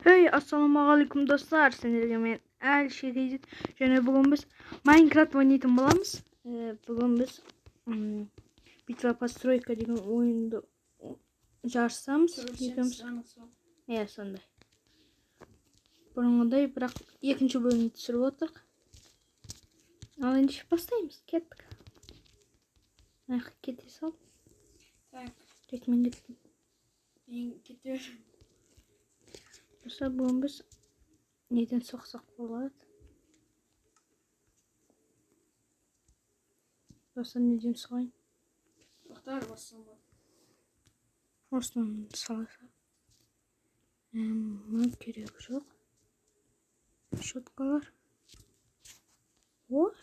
Hey, assalomualaikum do'stlar. Sizlarga men Alisher және bugun biz Minecraft o'ynayotgan bo'lamiz. Bugun biz Bitva постройка degan o'yinni jarishamiz. Ya, sonday. Burunday, biroq ikkinchi bo'limni tushirib o'tirdik. Al endi ish boshlaymiz. Ketdik. Keta sol. Так, Men ketdim. men ketaverdim. Do'stlar, bugun biz neden so'qsoq bo'ladi? Do'stlar, neden so'ying? To'xtar bossam bo'ladi. Ostan salasa. Mana kerak yo'q. Shotkalar. What?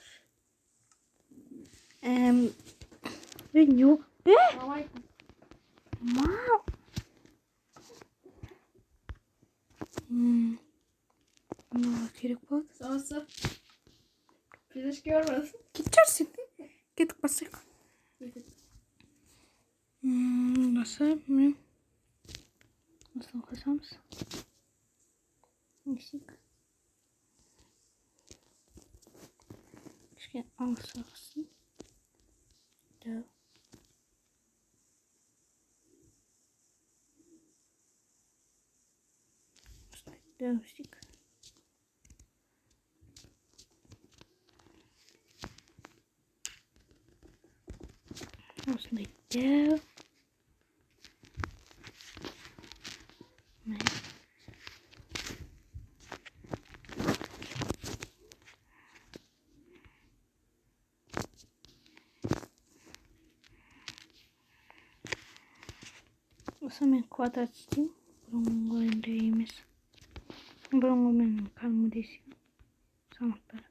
Video. Assalomu Wow. Nima kerak bo'ldi? Salsa. Filashga yormadi. Ketjarsin. Ketib qolsak. Nasıl? Men nasıl qilamiz? Nechik? Ishga olsaqsin. Da. Dövüştük. Aslında dev. Aslında kuadrat istiyorum. Burungu indeyimiz. Burungu benim kalımı değişiyor. Sanatlar.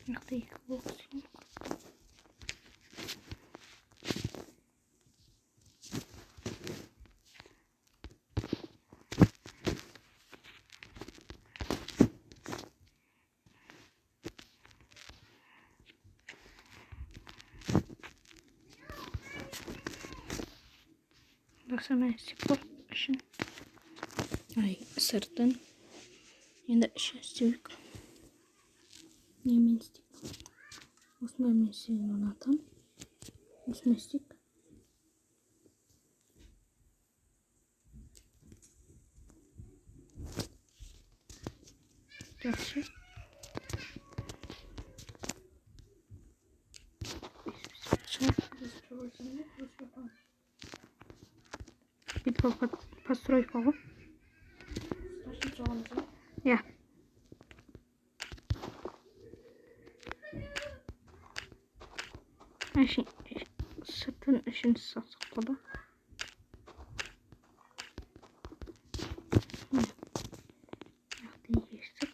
Nerede ilk boksum? Baksana spor işin. Ay sırtın. Yine işe sürük. Yemin stik. Osman mesleğini anlatan. Osman stik. Yaxşı. Bitva постройка. Ya. Şey, sırtın işini sakladı. Yaxşı yestik.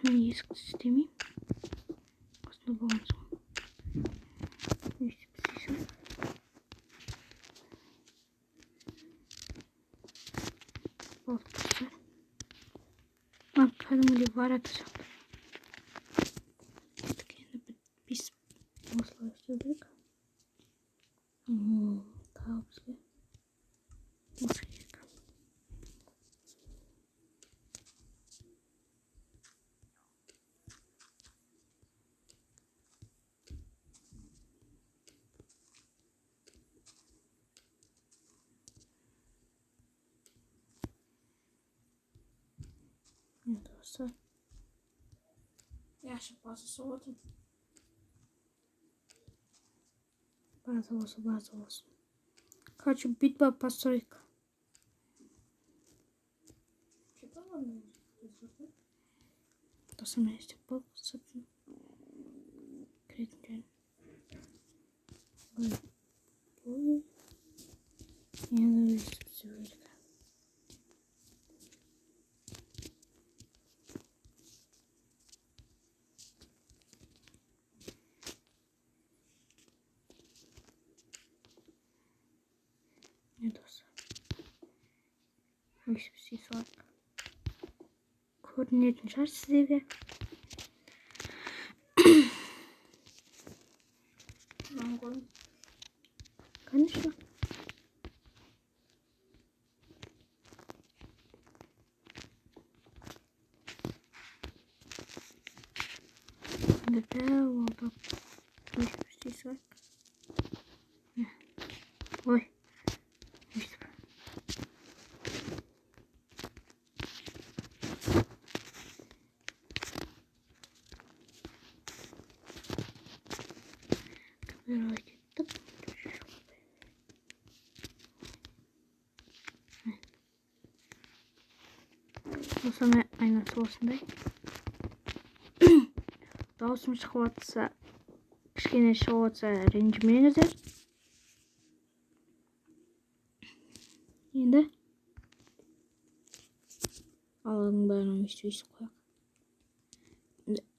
Ben yesik istemeyim. Aslında bu olsun. Yesik istemeyim. Olsun. Bakalım ne var atacak. Biz uzlaştırdık. Daha güzel. Nasıl yıkam? Ne de olsa. Yaxshi bossa so'radim. Bazı olsun. Хочу битва постройка. Ketaverdim. Dosta mesleği bol satın. Krediden. Bu. Yine de söyleyeyim. Ne dosta? USB-C салайық. Көрінетін шығар сіздерге. Маған көрін. Конечно. Дәу олды. USB-C салайық. Ой. Өйстіп. Камераға кеттік. Осыны айнасы осындай. Даусым шығып атса, кішкене шығып атса, ренжімеңіздер. Енді алының бәрін өйстіп қояйық.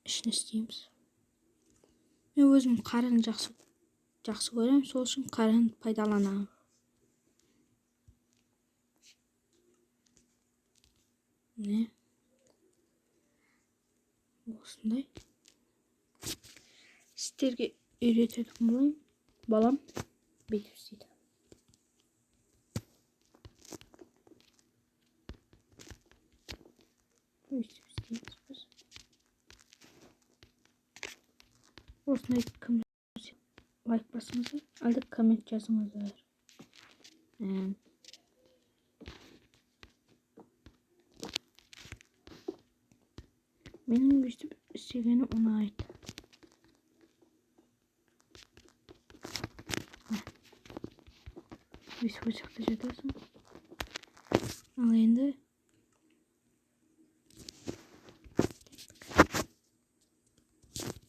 Ішін істейміз. Мен өзім қараны жақсы көремін, сол үшін қараны пайдаланамын. Не? Осындай. Сіздерге үйрететін болайын. Балам бүйтіп істейді. Өйстіп істейміз біз. Осындай кім лайк басыңыздар, әлде коммент жазыңыздар. Менің өйстіп істегені ұнайды. Өйстіп жақта жатасың. Ал енді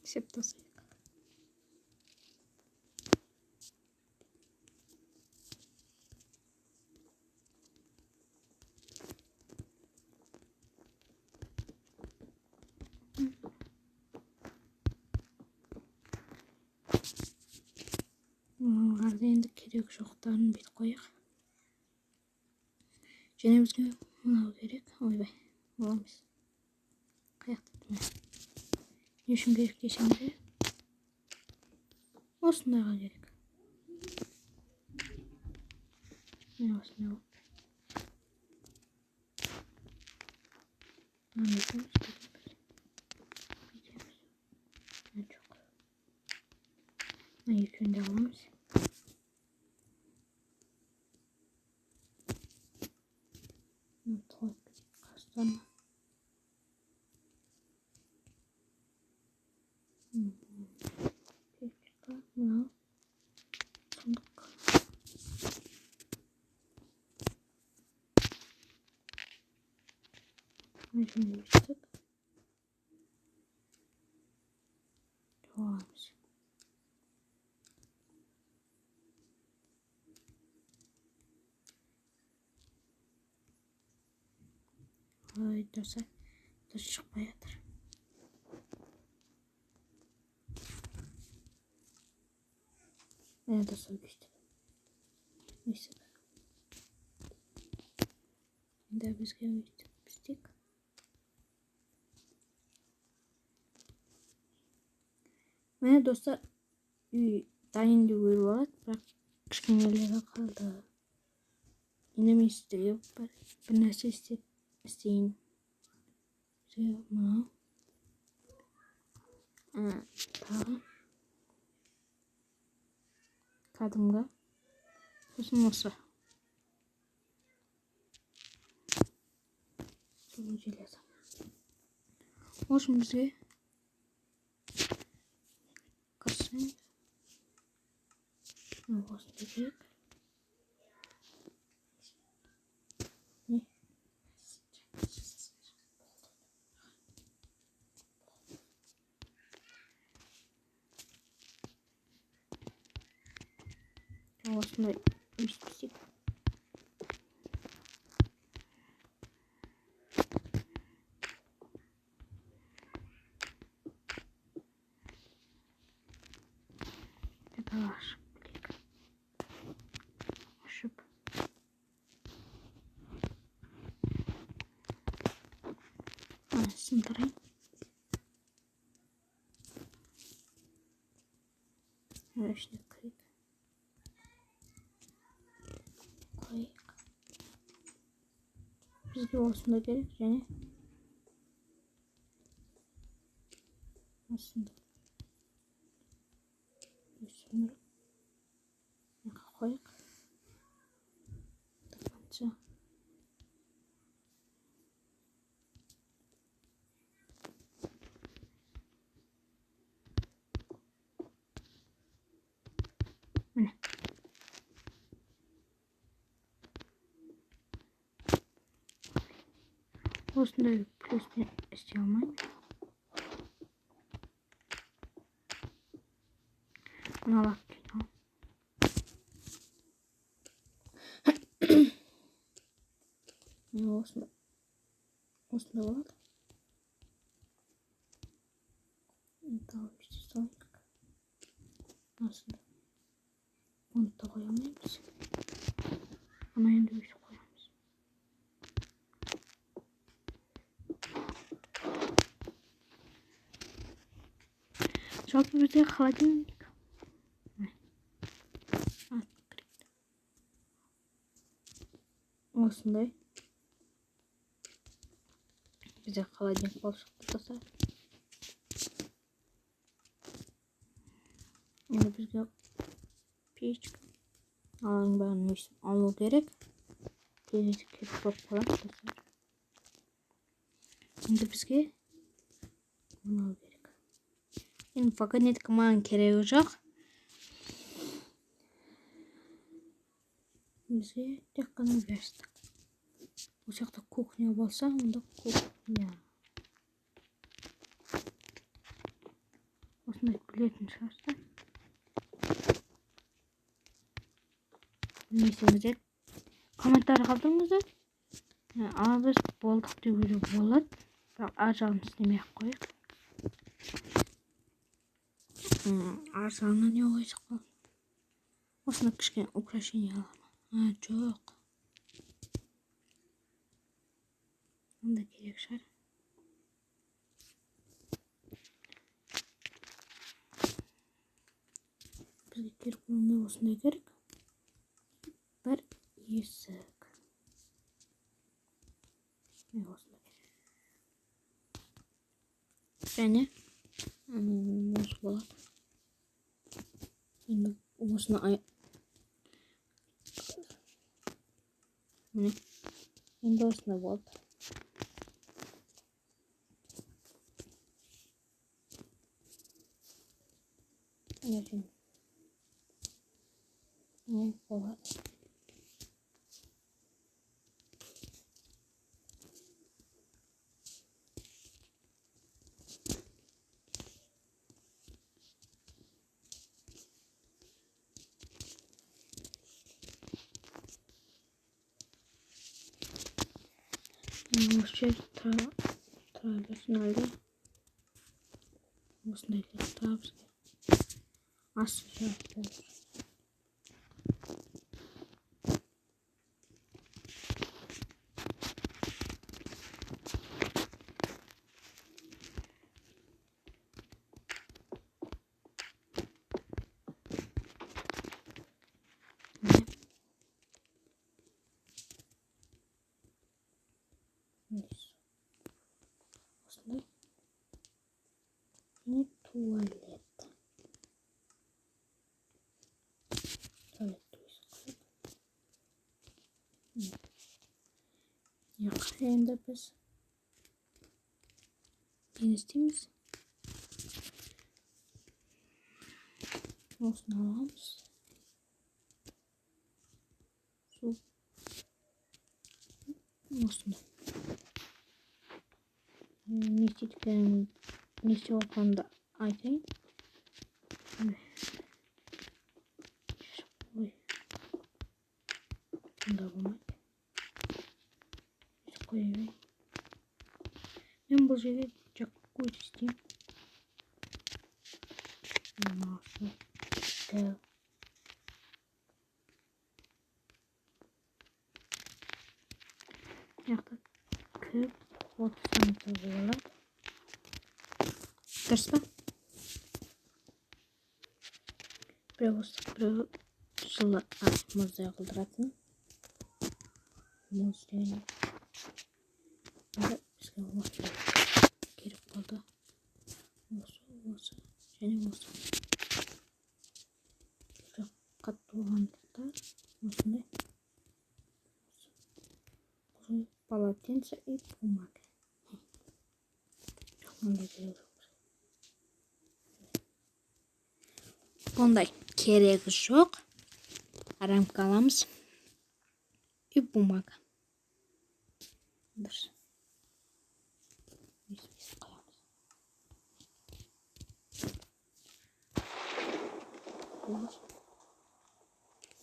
сеп тасайық. Оларды енді керек жоқтарын бет қояқ. Және бізге мынау керек. Ойбай, оламыз. Қаяқтады ма? Не үшін керек десеңдер? Осындайға керек. Мен осындай болып. Намезіміз кетеміз. Жоқ. Екеуін де аламыз. Толып кетейік қастарына. Пепелька, мынау. Сондық. Мәжін өстіп. Жоғаламыз. Ой, дұрыс шықпай жатыр. Мен дұрыс өйстіп. Енді бізге өйстіп істейік. Мені достар үй дайын деп өліп алады, бірақ кішкенелері қалды. Енді мен сіздерге бір нәрсе істейін. Мынау. Тағы. Кәдімгі. Сосын осы. Соны железі. Осы бізге қырсын. Осын керек. Осындай өйстіп. Ашып білек. Ашып. Сындырайын. Ішіне кірейік. Қойық. Бізге осында керек және осында. Өсімір. Қойық. Тақанша. Міне. Осындай плюспен істей алмаймын. Мыналап кейін ал. Осында болады. Тағы бүйтіп салайық. Осында. Оны да қоя алмаймыз. Ана енді өйтіп қоямыз. Жалпы бізде холодильник. Осындай. Бізде холодильник болып шықты достар. Енді бізге печка. Алаң бәрін өйсіп алу керек. Келесі керек болып қалады достар. Енді бізге алу керек. Енді вагонетка маған керегі жоқ. Бізге тек қана верстак. Бұл жақта кухня болса, онда кухня. Осындай білетін шығарсыздар. Білмесеңіздер комментарий қалдырыңыздар. Ал біз болдық деуге болады. Бірақ ар жағын істемей-ақ қояйық. Ар жағына не қойсақ болады? Осында кішкене украшение аламын. Жоқ. Онда керек шығар. Бізге керек болғанда осындай керек. Бір есік. Осындай. Және осы болады. Енді осыны міне. Енді осындай болды. Ертең. Не болады. Осы жер тұра берсін әлде. Осындай керек тұра бізге. Асты жақ болыр. Осындай. Не туалет. Туалет өйсі қылып. Енді біз не істейміз? Осыны аламыз. Су. Осыны. Не істеп отқанымды айтайын. Ой. Бұнда болмайды. Қоя берейін. Мен бұл жерге джакузи істеймін. Осыны. Дәу. Яқта кіріп отырсаңыз болады. Дұрыс па? Біреу ыстық, біреу жылы мұздай қылдыратын. Мұз деген. Бізге осы керек болды. Осы және осы. Жоқ қатты болғандықтан осындай. Полотенце и бумага. Бұндай керегі жоқ. Рамка аламыз. И бумага. Дұрыс.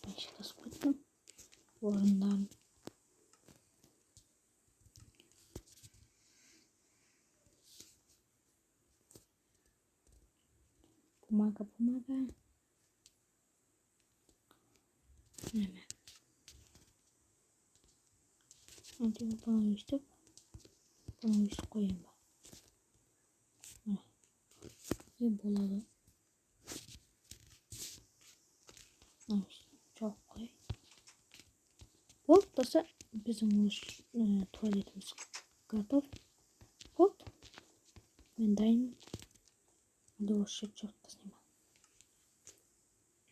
Ben сейчас пойдем. Орындан. Бумага. Неме. Әнтегі бұны өстіп. Бұны өстіп қойын ба. Не болады. Жоқ қой. Болды, доса біздің туалетіміз готов. Болды. Мен дайын. Әлі осы шет жоқ тасынема.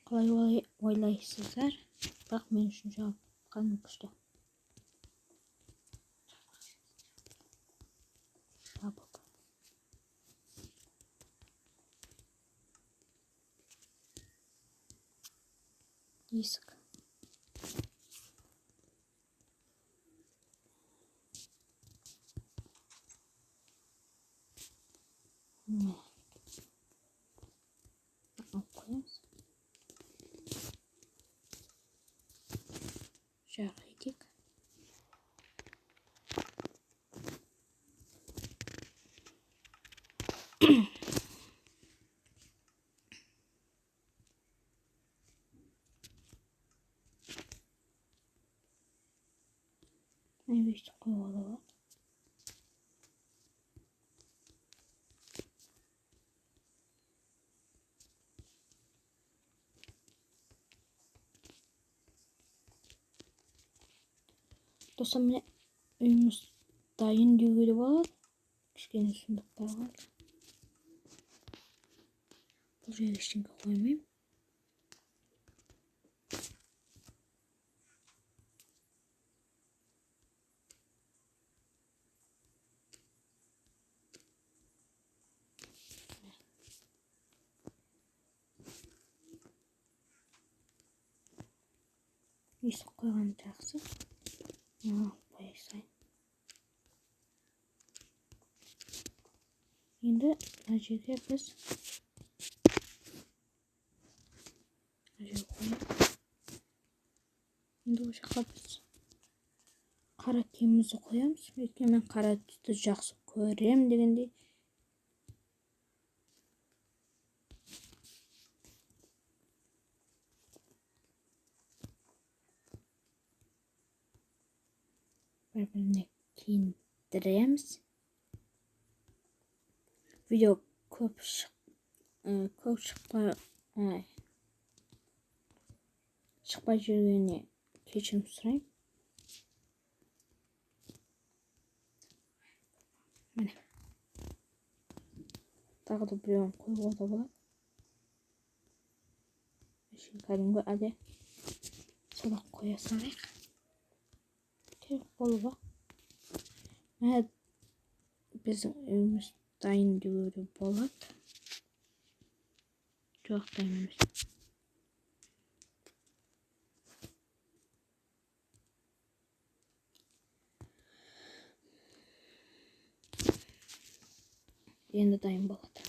Қалай ойлайсыздар? Бірақ мен үшін жауап қаным күшті. Жабық. Есік. Алып қоямыз. Жарық етек. Мен өйстіп қойуға да болады. Достар, міне үйіміз дайын деуге де болады. Кішкене сұмдықтар бар. Бұл жерге ештеңе қоймаймын. Есік қойған жақсы. Қоя салайын. Енді мына жерге біз енді осы жаққа біз қара киімімізді қоямыз. Өйткені мен қара түсті жақсы көрем дегендей. Бір-біріне киіндіреміз. Видео көп шықпай жүргеніне кешірім сұраймын. Міне. Тағы да біреуін қойуға да болады. Кәдімгі әлде солақ қоя салайық. Керек болуға. Міне біздің үйіміз дайын деуге болады. Жоқ, дайын емес. Енді дайын болады.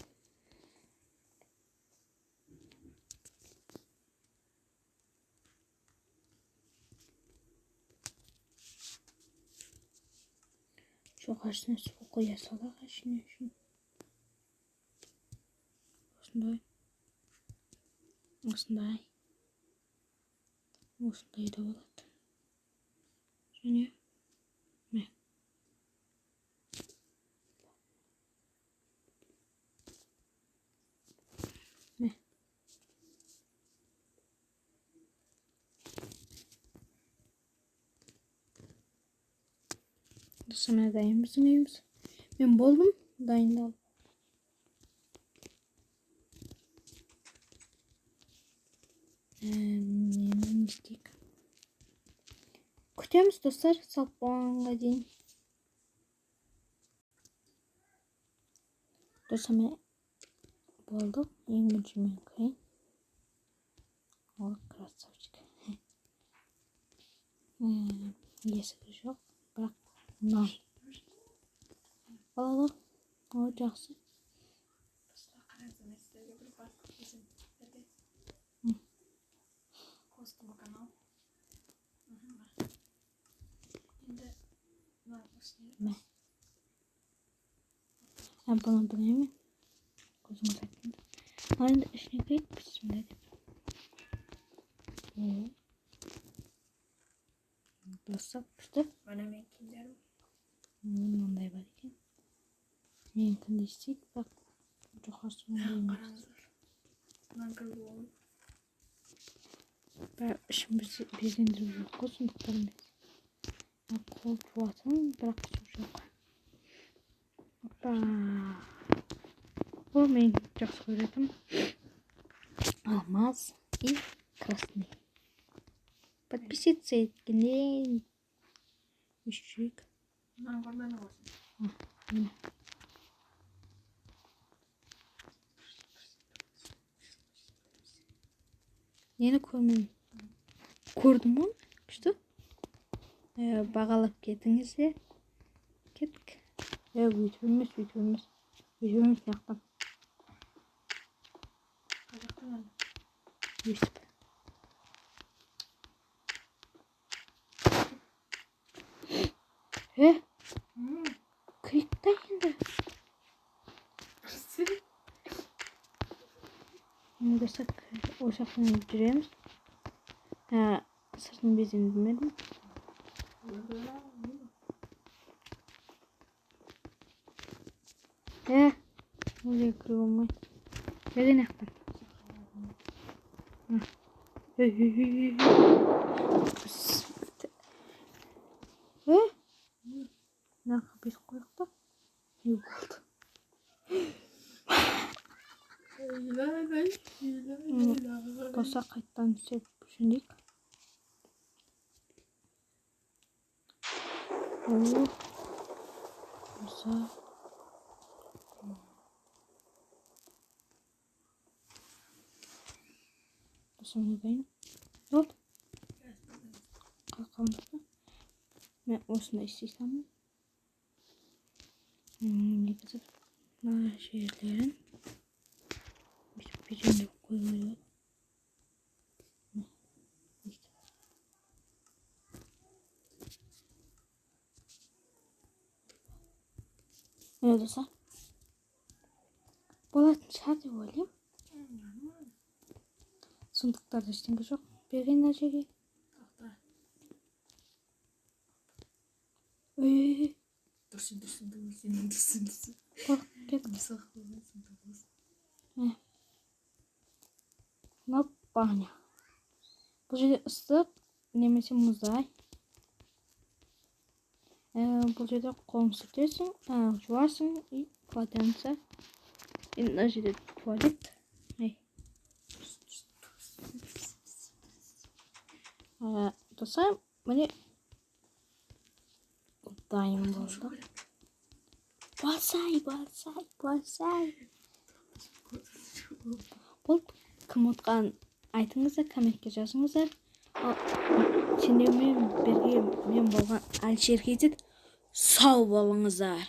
Жоғарысына су қоя салайық ішіне үшін. Осындай. Осындай да болады. Және Достар, дайын біздің үйіміз. Мен болдым, дайындалып. Не істейік? Күтеміз, достар, салып болғанға дейін. Достар, мен болдық. Ең бірінші мен кірейін. О, красавчик. Есігі жоқ, бірақ мынау. Алады. О, жақсы. Қостым канал. Енді Мә. Бұны білемін. Көзіңіз айтқанда. Ал енді ішіне кірейік, бісміллә деп. Достар, күшті. Мына мен киімдерім. Мынандай бар екен. Мен кімді істейді, бірақ жоғарсы ондай емес. Қараңыздар. Мынаны кіріп болу. Бірақ ішін безендіріп жоқ қой, сондықтан емес. Қол жуатын, бірақ су жоқ. Опа. Бұл мен жақсы көретім. Алмаз и красный. Подписаться еткенде үшчүйік. Мынаны көрмені болсын. Міне. Нені көрмеймін? Көрдім ғой, күшті. Бағалап кетіңізде. Кеттік. Өйтіп емес. Неқтан. Қазақтың әні. Өйтіп. Күйікті енді. Достар, ошақтан жүреміз. Сыртын безендірмедім. Олай кіре болмай. Бәген ақтан. Нарға бес қойықта. Не болды? Доса қайттан түсеп жүндейік. Доса. Доса мені дайын. Болды. Қалқамызды. Мен осында істейсамын. Негізі мына жерлерін безендіріп қойып. Достар, болатын шығар деп ойлаймын. Сұндықтарда ештеңе жоқ. Берген әжеге. Dursun. Қорқып кет. Мынау баня. Бұл жерде ыстық немесе мұздай. Бұл жерде қолын сүртесің, жуасың и полотенце. Енді мына жерде туалет. Достар, міне дайын болды. Болсай. Болды. Кім ұтқан айтыңыздар, комментке жазыңыздар. Сендермен бірге мен болған Әлішер Кейзет. Сау болыңыздар.